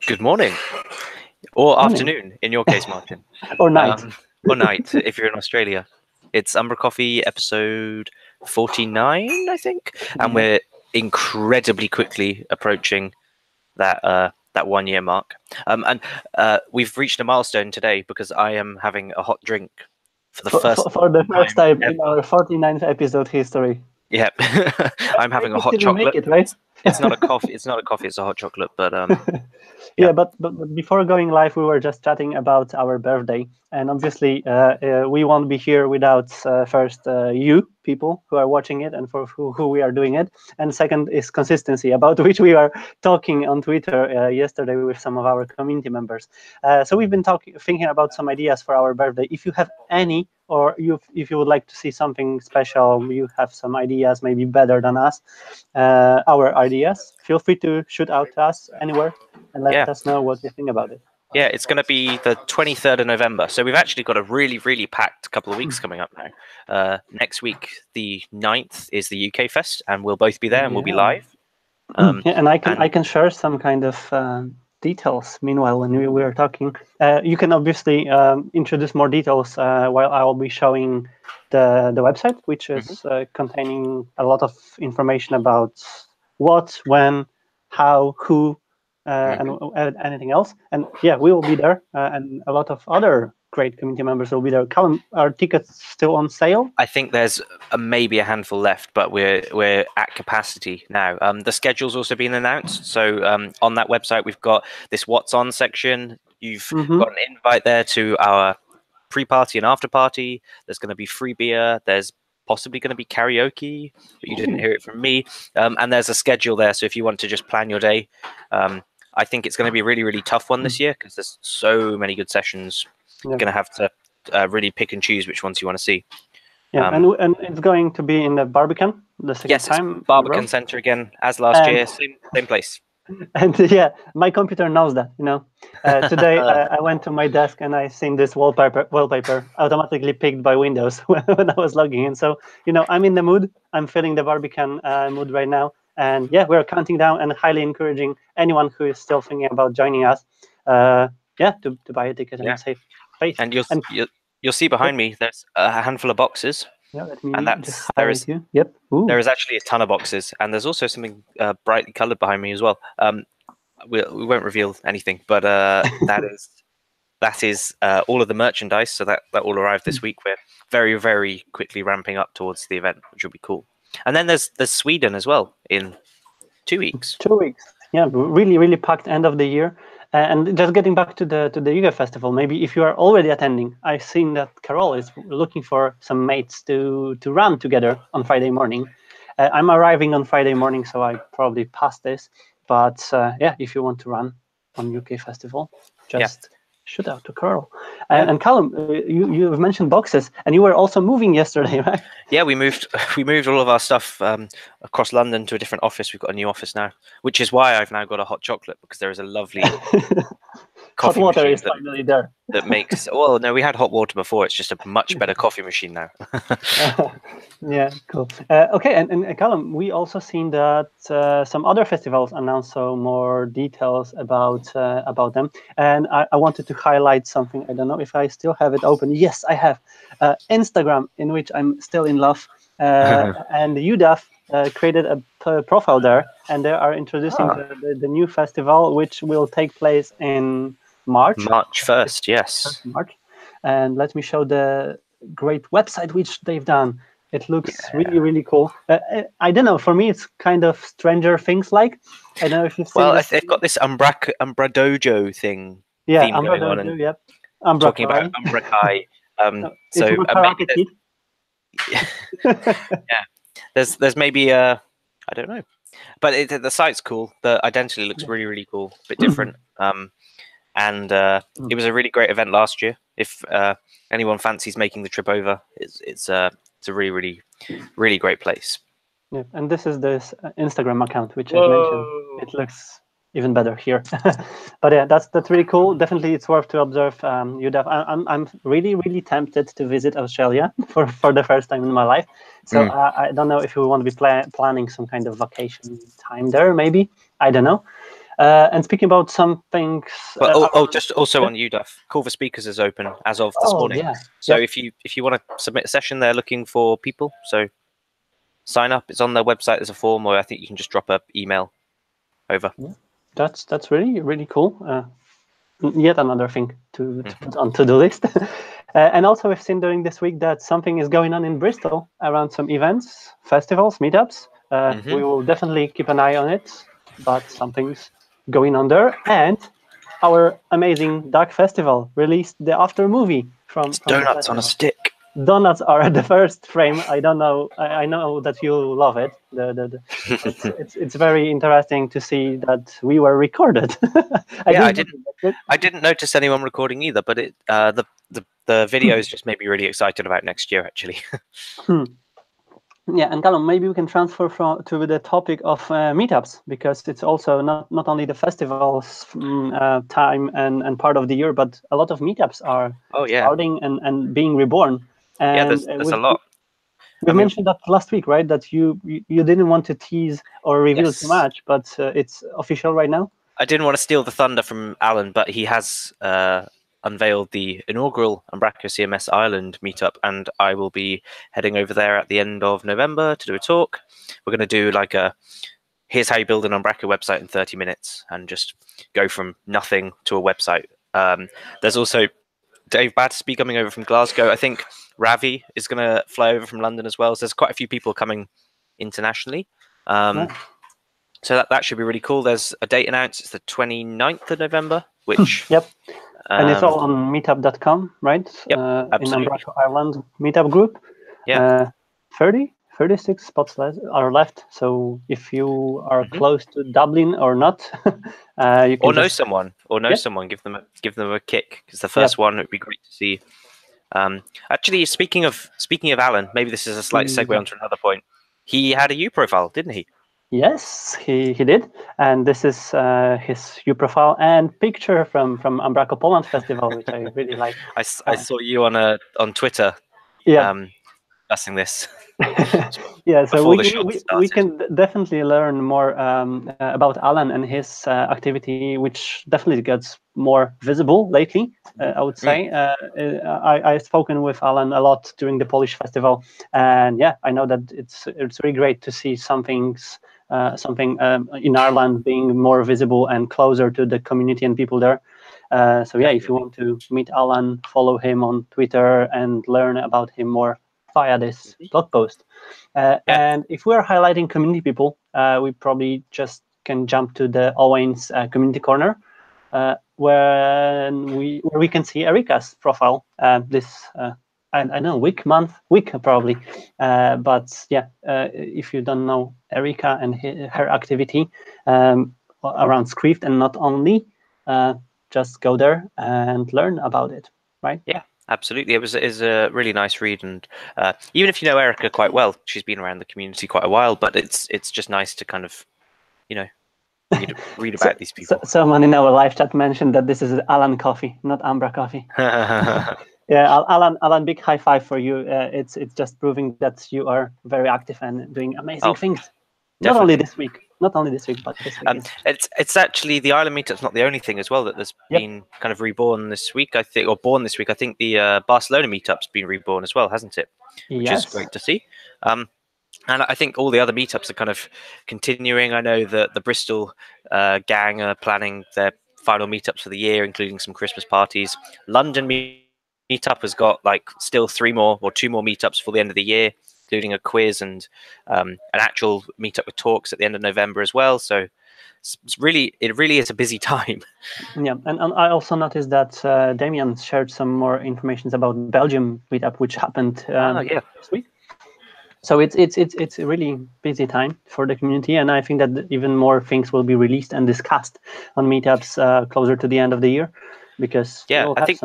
Good morning, or Morning. afternoon in your case, Martin, Or night. or night if you're in Australia. It's umbraCoffee episode 49, I think, and we're incredibly quickly approaching that 1 year mark. And we've reached a milestone today because I am having a hot drink for the first For the first time in ever. our 49th episode history. Yep, I'm having a hot Didn't make chocolate. it, right? It's not a coffee. It's not a coffee. It's a hot chocolate. But Yeah, yeah. but before going live, we were just chatting about our birthday, and obviously, we won't be here without first you people who are watching it and for who we are doing it, and second is consistency, about which we are talking on Twitter yesterday with some of our community members. So we've been thinking about some ideas for our birthday. If you have any, or if you would like to see something special, you have some ideas, maybe better than us, our ideas, feel free to shoot out to us anywhere and let us know what you think about it. Yeah, it's going to be the 23rd of November. So we've actually got a really, really packed couple of weeks coming up now. Next week, the 9th, is the UK Fest, and we'll both be there and we'll be live. And I can share some kind of details meanwhile when we were talking. You can obviously introduce more details while I will be showing the website, which is containing a lot of information about what, when, how, who, and anything else. And yeah, we will be there, and a lot of other great community members will be there. Callum, are tickets still on sale? I think there's maybe a handful left, but we're at capacity now. The schedule's also been announced. So on that website, we've got this What's On section. You've got an invite there to our pre-party and after-party. There's going to be free beer. There's possibly going to be karaoke, but you didn't hear it from me. And there's a schedule there. So if you want to just plan your day, I think it's going to be a really, really tough one this year because there's so many good sessions. You're going to have to really pick and choose which ones you want to see. Yeah, and it's going to be in the Barbican the second time. Yes, Barbican Centre again, as last year, same place. And yeah, my computer knows that, you know. Today I went to my desk and I seen this wallpaper automatically picked by Windows when I was logging in. So, you know, I'm in the mood. I'm feeling the Barbican mood right now. And yeah, we're counting down and highly encouraging anyone who is still thinking about joining us, to buy a ticket and save face. And you'll see behind me, there's a handful of boxes. Yeah, let me just there highlight you. Yep. Ooh. There is actually a ton of boxes, and there's also something brightly coloured behind me as well. We won't reveal anything, but that is all of the merchandise. So that will arrive this week. We're very, very quickly ramping up towards the event, which will be cool. And then there's Sweden as well in 2 weeks. 2 weeks. Yeah, really, really packed end of the year. And just getting back to the UK Festival, maybe if you are already attending, I've seen that Carol is looking for some mates to run together on Friday morning. I'm arriving on Friday morning, so I probably passed this. But yeah, if you want to run on UK Festival, just shoot out to Carol. And Callum, you've mentioned boxes, and you were also moving yesterday, right? Yeah, we moved all of our stuff across London to a different office. We've got a new office now, which is why I've now got a hot chocolate, because there is a lovely coffee hot water machine is finally there. That makes, well, no, we had hot water before. It's just a much better coffee machine now. Yeah, cool. Okay, and Callum, we also seen that some other festivals announced some more details about them, and I wanted to highlight something. I don't know if I still have it open. Yes, I have. Instagram, in which I'm still in love, and UDAF created a profile there, and they are introducing the new festival, which will take place in March 1st, yes. March. And let me show the great website which they've done. It looks really, really cool. I don't know. For me, it's kind of Stranger Things like. I don't know if you've seen. Well, they've got this umbradojo thing. Yeah, theme going on, and yep. Talking about umbrakai. So Karate Kid. Yeah, there's maybe I don't know, but the site's cool. The identity looks really, really cool, a bit different. And it was a really great event last year. If anyone fancies making the trip over, it's a really, really, really great place. Yeah, and this is this Instagram account which I mentioned. It looks even better here. But yeah, that's really cool. Definitely, it's worth to observe. I'm really, really tempted to visit Australia for the first time in my life. So I don't know if we want to be planning some kind of vacation time there. Maybe, I don't know. And speaking about some things, just also on UDUF, Call for Speakers is open as of this morning. Yeah. So if you want to submit a session, they're looking for people. So sign up. It's on their website. There's a form, or I think you can just drop an email over. Yeah. That's really cool. Yet another thing to put on to-do list. And also, we've seen during this week that something is going on in Bristol around some events, festivals, meetups. We will definitely keep an eye on it, but something's going on there. And our amazing Duck Festival released the after movie from Donuts on a stick. Donuts are the first frame. I don't know. I know that you love it. It's very interesting to see that we were recorded. I didn't notice anyone recording either, but the videos just made me really excited about next year, actually. Yeah, and Callum, maybe we can transfer to the topic of meetups, because it's also not only the festivals time and part of the year, but a lot of meetups are starting and being reborn. And there's a lot. We mentioned that last week, right? That you didn't want to tease or reveal too much, but it's official right now. I didn't want to steal the thunder from Alan, but he has unveiled the inaugural Umbraco CMS Ireland meetup, and I will be heading over there at the end of November to do a talk. We're going to do like here's how you build an Umbraco website in 30 minutes and just go from nothing to a website. There's also Dave Battersby coming over from Glasgow. I think Ravi is going to fly over from London as well. So there's quite a few people coming internationally. So that should be really cool. There's a date announced. It's the 29th of November, which... Yep. And it's all on meetup.com, right? Yep, absolutely. In Umbraco Ireland meetup group. Yeah. 36 spots are left. So if you are close to Dublin or not, you can know someone, give them a kick, because the first one would be great to see. Actually, speaking of Alan, maybe this is a slight segue onto another point. He had a U profile, didn't he? Yes, he did, and this is his U profile and picture from Umbraco Poland Festival, which I really like. I saw you on Twitter. Discussing this. Yeah, so we can definitely learn more about Alan and his activity, which definitely gets more visible lately, I would say. I've spoken with Alan a lot during the Polish festival, and yeah, I know that it's really great to see something in Ireland being more visible and closer to the community and people there. So yeah, if you want to meet Alan, follow him on Twitter and learn about him more via this blog post. And if we're highlighting community people, we probably just can jump to the Owen's community corner, where we can see Erika's profile this I don't know, week probably. But yeah, if you don't know Erika and her activity around Script and not only, just go there and learn about it, right? Yeah. Absolutely, it was a really nice read, and even if you know Erica quite well, she's been around the community quite a while. But it's just nice to kind of, read about these people. Someone in our live chat mentioned that this is Alan Coffee, not umbraCoffee. Yeah, Alan, big high five for you. It's just proving that you are very active and doing amazing things. Not only this week, but this week. It's actually the Ireland meetup's not the only thing as well that there's been kind of reborn this week, I think, or born this week. I think the Barcelona meetup's been reborn as well, hasn't it? Which is great to see. And I think all the other meetups are kind of continuing. I know that the Bristol gang are planning their final meetups for the year, including some Christmas parties. London meetup has got still 2 more meetups for the end of the year, including a quiz and an actual meetup with talks at the end of November as well. So it really is a busy time. Yeah, and I also noticed that Damien shared some more information about Belgium meetup, which happened this week. So it's a really busy time for the community, and I think that even more things will be released and discussed on meetups closer to the end of the year, because I think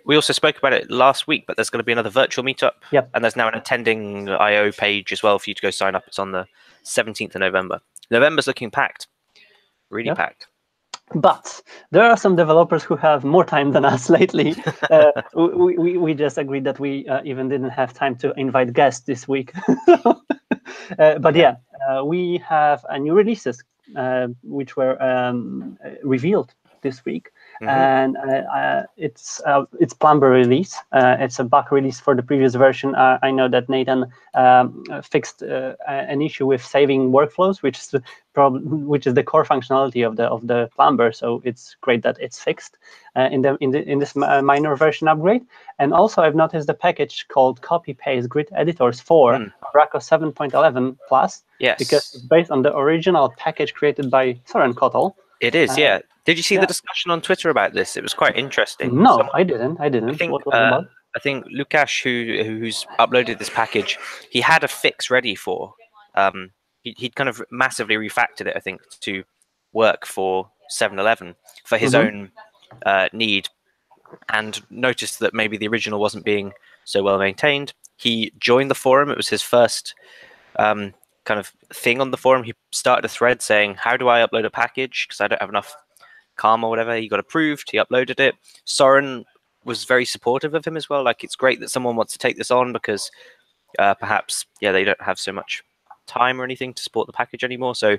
we also spoke about it last week, but there's going to be another virtual meetup. Yep. And there's now an attending IO page as well for you to go sign up. It's on the 17th of November. November's looking packed. Really packed. But there are some developers who have more time than us lately. We just agreed that we even didn't have time to invite guests this week. But we have new releases which were revealed this week. And it's plumber release. It's a bug release for the previous version. I know that Nathan fixed an issue with saving workflows, which is the core functionality of the plumber. So it's great that it's fixed in this minor version upgrade. And also, I've noticed the package called Copy Paste Grid Editors for Umbraco 7.11 Plus. Yes, because it's based on the original package created by Soren Kotal. It is, yeah. Did you see the discussion on Twitter about this? It was quite interesting. No, I didn't. I think, what was it about? I think Lukasz, who's uploaded this package, he had a fix ready for. He'd kind of massively refactored it, I think, to work for 7.11 for his own need, and noticed that maybe the original wasn't being so well maintained. He joined the forum. It was his first kind of thing on the forum. He started a thread saying, how do I upload a package because I don't have enough calm or whatever. He got approved, he uploaded it. Soren was very supportive of him as well. Like, it's great that someone wants to take this on because perhaps they don't have so much time or anything to support the package anymore, so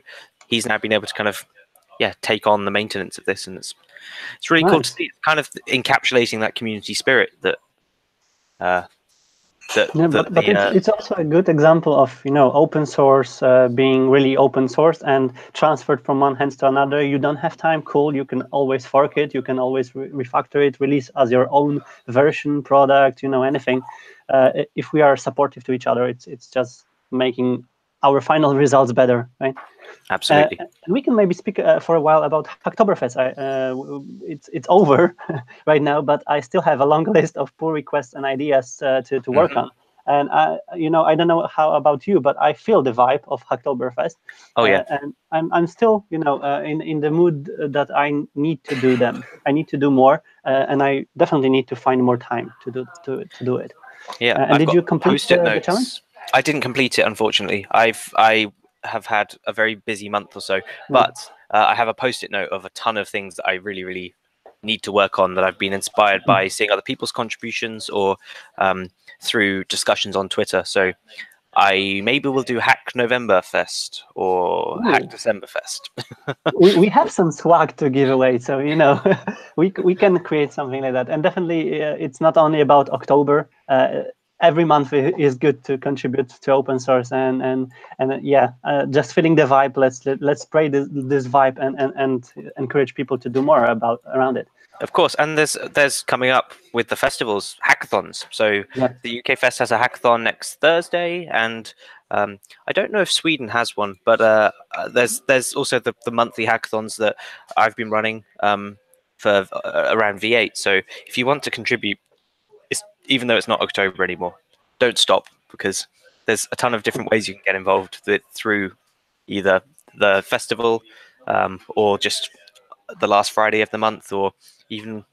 he's now been able to kind of take on the maintenance of this, and it's really cool to see. It's kind of encapsulating that community spirit that it's also a good example of open source being really open source and transferred from one hand to another. You don't have time, cool. You can always fork it. You can always refactor it, release as your own version, product, anything. If we are supportive to each other, it's just making our final results better, right? Absolutely. And we can maybe speak for a while about Hacktoberfest. It's over right now, but I still have a long list of pull requests and ideas to work on. And I don't know how about you, but I feel the vibe of Hacktoberfest. Oh yeah. And I'm still in the mood that I need to do them. I need to do more, and I definitely need to find more time to do it. Yeah. And did you complete the challenge? I didn't complete it, unfortunately. I have had a very busy month or so, but I have a post-it note of a ton of things that I really, really need to work on, that I've been inspired by seeing other people's contributions or through discussions on Twitter. So I maybe will do Hack November Fest or Hack December Fest. we have some swag to give away, so we can create something like that. And definitely, it's not only about October. Every month is good to contribute to open source, and just feeling the vibe. Let's spray this vibe and encourage people to do more around it. Of course, and there's coming up with the festivals hackathons. So the UK Fest has a hackathon next Thursday, and I don't know if Sweden has one, but there's also the monthly hackathons that I've been running for around V8. So if you want to contribute, even though it's not October anymore, don't stop, because there's a ton of different ways you can get involved through either the festival or just the last Friday of the month, or even,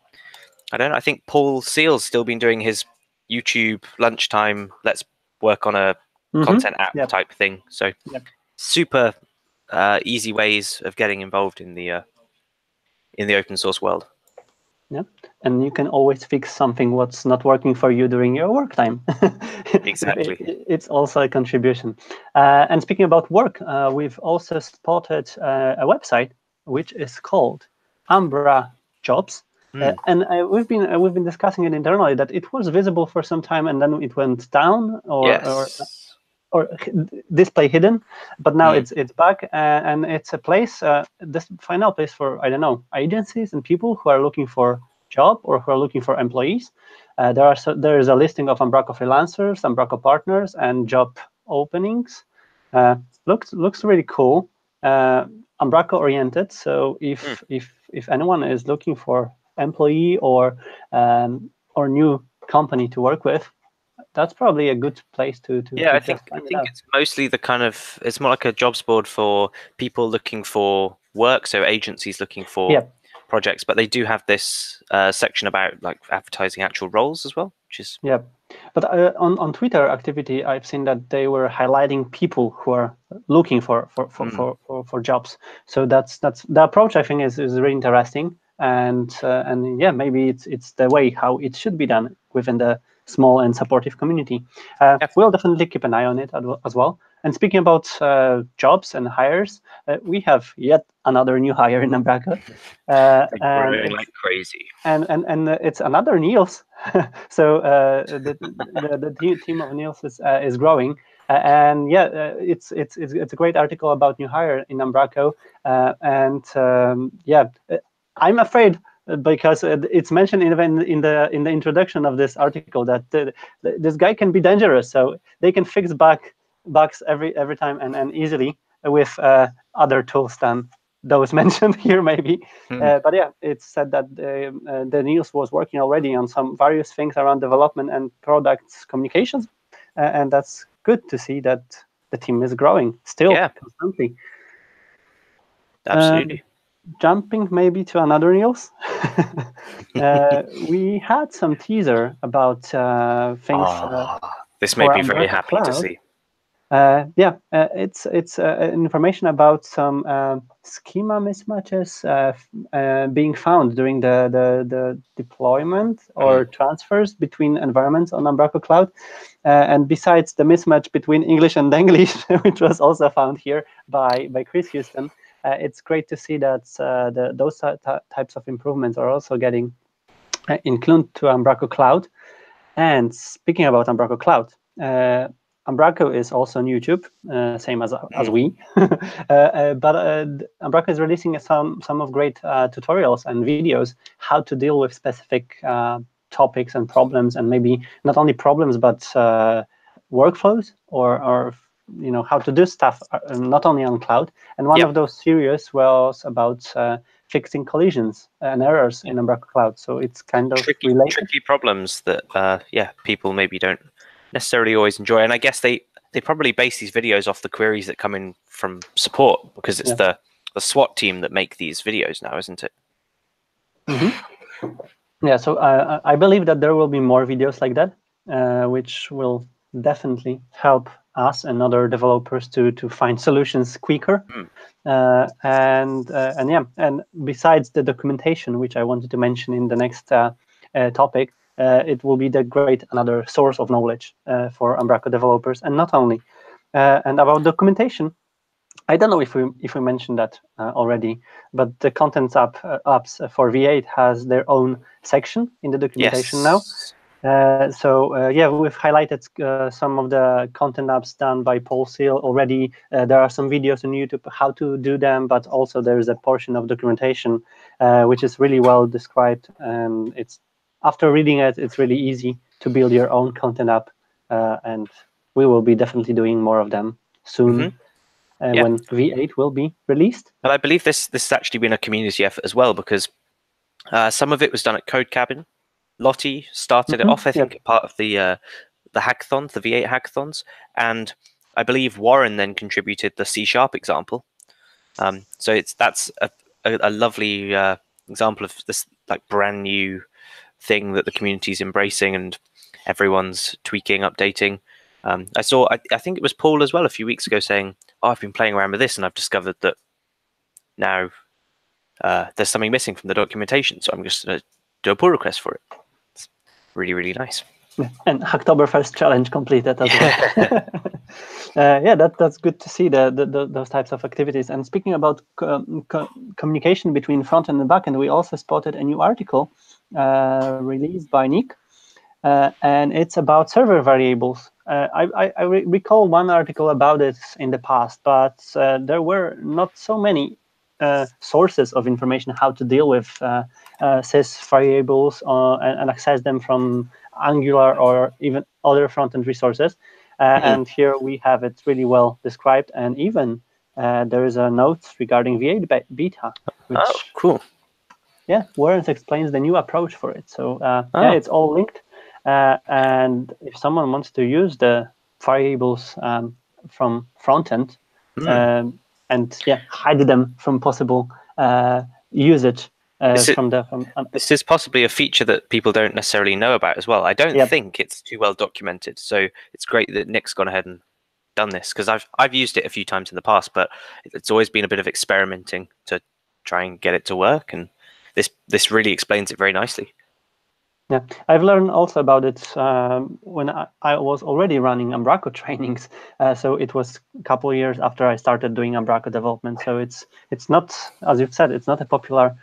I think Paul Seal's still been doing his YouTube lunchtime, let's work on a content app type thing. So super easy ways of getting involved in the open source world. Yeah, and you can always fix something what's not working for you during your work time. Exactly. It's also a contribution. And speaking about work, we've also spotted a website which is called umbraJobs, and we've been discussing it internally that it was visible for some time and then it went down or display hidden, but now it's back, and it's a place, this final place for agencies and people who are looking for job or who are looking for employees. There is a listing of Umbraco freelancers, Umbraco partners, and job openings. Looks really cool, Umbraco oriented. So if anyone is looking for employee or new company to work with, that's probably a good place to I think it's mostly it's more like a jobs board for people looking for work, so agencies looking for projects, but they do have this section about like advertising actual roles as well, which is but on Twitter activity, I've seen that they were highlighting people who are looking for jobs. So that's the approach. I think is really interesting, and maybe it's the way how it should be done within the small and supportive community. We'll definitely keep an eye on it as well. And speaking about jobs and hires, we have yet another new hire in Umbraco. Growing like crazy. And it's another Niels. So the team of Niels is growing. And yeah, it's a great article about new hire in Umbraco. Yeah, I'm afraid because it's mentioned even in the introduction of this article that this guy can be dangerous. So they can fix bugs every time and easily with other tools than those mentioned here, maybe. But yeah, it's said that the Niels was working already on some various things around development and products communications, and that's good to see that the team is growing still constantly. Absolutely. Jumping maybe to another Niels, we had some teaser about things. This made me very happy to see. It's information about some schema mismatches being found during the deployment or transfers between environments on Umbraco Cloud. And besides the mismatch between English and Denglish, which was also found here by Chris Houston, it's great to see that those types of improvements are also getting included to Umbraco Cloud. And speaking about Umbraco Cloud, Umbraco is also on YouTube, same as we. But Umbraco is releasing some of great tutorials and videos how to deal with specific topics and problems, and maybe not only problems but workflows or how to do stuff not only on cloud. And one of those series was about fixing collisions and errors in Umbraco Cloud. So it's kind of tricky problems that people maybe don't necessarily always enjoy. And I guess they probably base these videos off the queries that come in from support, because it's the SWAT team that make these videos now, isn't it? Yeah, so I believe that there will be more videos like that, which will definitely help us and other developers to find solutions quicker. And besides the documentation, which I wanted to mention in the next topic, it will be another source of knowledge for Umbraco developers, and not only. And about documentation, I don't know if we mentioned that already, but the contents apps for V8 has their own section in the documentation now. We've highlighted some of the content apps done by Paul Seal already. There are some videos on YouTube how to do them, but also there's a portion of documentation which is really well described. And after reading it, it's really easy to build your own content app. And we will be definitely doing more of them soon when V8 will be released. And I believe this has actually been a community effort as well, because some of it was done at Code Cabin. Lottie started it off, I think, part of the hackathons, the V8 hackathons, and I believe Warren then contributed the C# example. So that's a lovely example of this like brand new thing that the community is embracing and everyone's tweaking, updating. I think it was Paul as well a few weeks ago saying, I've been playing around with this and I've discovered that now there's something missing from the documentation, so I'm just going to do a pull request for it. It's really, really nice. And Hacktoberfest challenge completed as well. That's good to see those types of activities. And speaking about communication between front end and back end, we also spotted a new article released by Nick, and it's about server variables. I recall one article about it in the past, but there were not so many sources of information how to deal with sys variables and access them from Angular or even other front-end resources. And here we have it really well described, and even there is a note regarding V8 beta, which cool. Warren explains the new approach for it. So it's all linked, and if someone wants to use the variables from front-end and hide them from possible usage. This is possibly a feature that people don't necessarily know about as well. I don't think it's too well documented, so it's great that Nick's gone ahead and done this, because I've used it a few times in the past, but it's always been a bit of experimenting to try and get it to work, and this really explains it very nicely. Yeah, I've learned also about it when I was already running Umbraco trainings. So it was a couple of years after I started doing Umbraco development. So it's not, as you've said, it's not a popular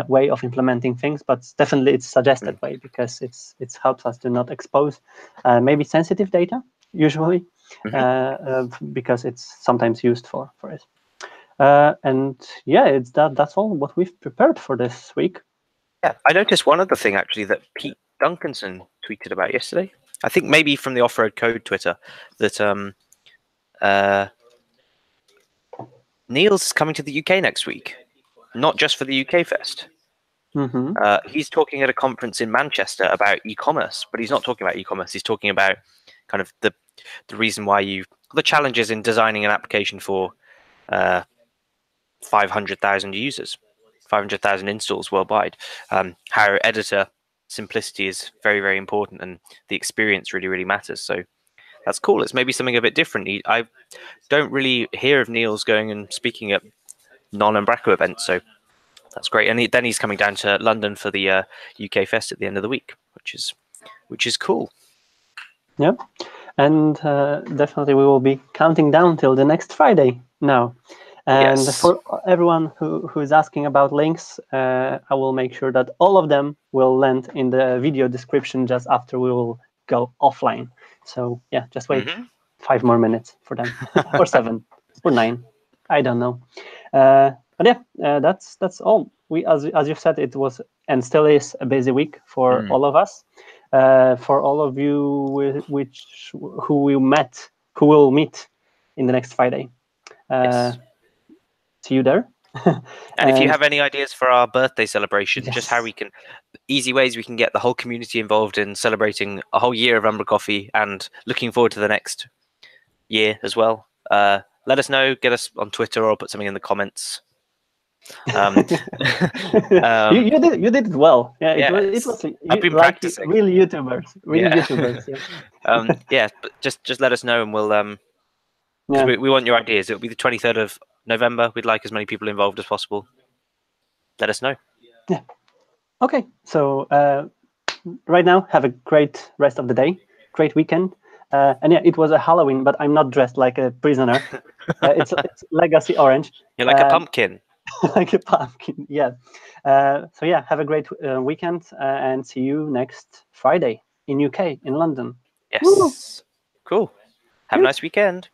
way of implementing things, but definitely it's suggested way because it helps us to not expose maybe sensitive data usually because it's sometimes used for it. And yeah, that's all what we've prepared for this week. Yeah, I noticed one other thing actually that Pete Duncanson tweeted about yesterday. I think maybe from the Off-Road Code Twitter that Neil's coming to the UK next week, not just for the UK Fest. He's talking at a conference in Manchester about e-commerce, but he's not talking about e-commerce. He's talking about kind of the reason why the challenges in designing an application for 500,000 users. 500,000 installs worldwide. How editor simplicity is very, very important, and the experience really, really matters. So that's cool. It's maybe something a bit different. I don't really hear of Niels going and speaking at non-Umbraco events, so that's great. And then he's coming down to London for the UK Fest at the end of the week, which is cool. Yeah, and definitely we will be counting down till the next Friday now. And for everyone who is asking about links, I will make sure that all of them will land in the video description just after we will go offline. So yeah, just wait 5 more minutes for them, or 7, or 9, I don't know. But yeah, that's all. We, as you've said, it was and still is a busy week for all of us. For all of you who will meet in the next Friday. See you there. And if you have any ideas for our birthday celebration, just how we can, easy ways we can get the whole community involved in celebrating a whole year of umbraCoffee and looking forward to the next year as well, let us know. Get us on Twitter or put something in the comments. You did it well. Yeah, it was I've been like practicing. Real YouTubers. Yeah, but just let us know, and we'll we want your ideas. It'll be the 23rd of November. We'd like as many people involved as possible. Let us know. Yeah. Okay. So right now, have a great rest of the day. Great weekend. And yeah, it was a Halloween, but I'm not dressed like a prisoner. It's Legacy Orange. You're like a pumpkin. Like a pumpkin, yeah. So yeah, have a great weekend and see you next Friday in UK, in London. Yes. Woo! Cool. Have a nice weekend.